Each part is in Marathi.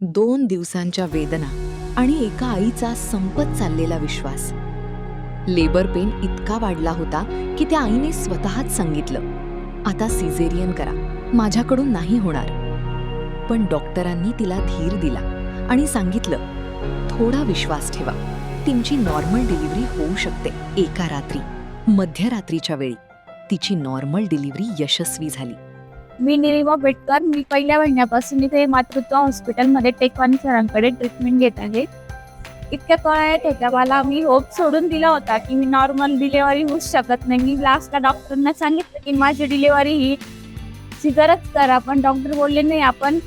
2 दिवसांच्या वेदना आणि एका आईचा संपत चाललेला विश्वास. लेबर पेन इतका वाढला होता की त्या आईने स्वतःच सांगितलं, आता सिझेरियन करा, माझ्याकडून नाही होणार. पण डॉक्टरांनी तिला धीर दिला आणि सांगितलं, थोडा विश्वास ठेवा, तुमची नॉर्मल डिलिव्हरी होऊ शकते. एका रात्री, मध्यरात्रीच्या वेळी तिची नॉर्मल डिलिव्हरी यशस्वी झाली. मी निलिमा बेटकर. मी पहिल्या महिन्यापासून इथे मातृत्व हॉस्पिटलमध्ये टेकवानी सरांकडे ट्रीटमेंट घेत आहे. इतक्या कळत होत्या मला, मी होप सोडून दिला होता की मी नॉर्मल डिलिव्हरी होऊ शकत नाही. मी लास्टला डॉक्टरांना सांगितलं की माझी डिलिव्हरी ही सिझरच करा, पण डॉक्टर बोलले नाही, आपण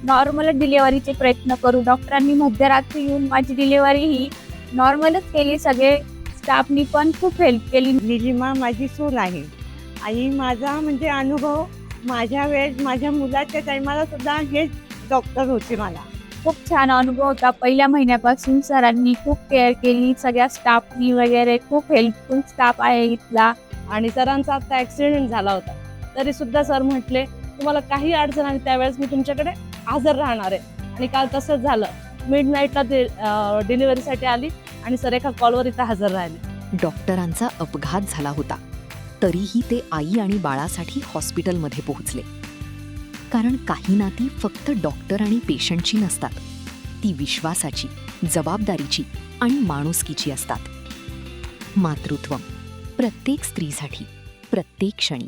नॉर्मल डिलिव्हरीचे प्रयत्न करू. डॉक्टरांनी मध्यरात्री येऊन माझी डिलिव्हरी ही नॉर्मलच केली. सगळे स्टाफनी पण खूप हेल्प केली. निलिमा माझी सून आहे. आई माझा म्हणजे अनुभव, माझ्या वेळेस माझ्या मुलाच्या टायमाला सुद्धा हेच डॉक्टर होते. मला खूप छान अनुभव होता. पहिल्या महिन्यापासून सरांनी खूप केअर केली. सगळ्या स्टाफनी वगैरे खूप हेल्पफुल स्टाफ आहे इथला. आणि सरांचा आता ॲक्सिडेंट झाला होता, तरी सुद्धा सर म्हटले तुम्हाला काही अडचण आली त्यावेळेस मी तुमच्याकडे हजर राहणार आहे. आणि काल तसंच झालं. मिडनाईटला डिलिव्हरीसाठी आली आणि सर एका कॉलवर इथं हजर राहिले. डॉक्टरांचा अपघात झाला होता, तरीही ते आई आणि बाळासाठी हॉस्पिटलमध्ये पोहोचले. कारण काही नाती फक्त डॉक्टर आणि पेशंटची नसतात, ती विश्वासाची, जबाबदारीची आणि माणुसकीची असतात. मातृत्व प्रत्येक स्त्रीसाठी, प्रत्येक क्षणी.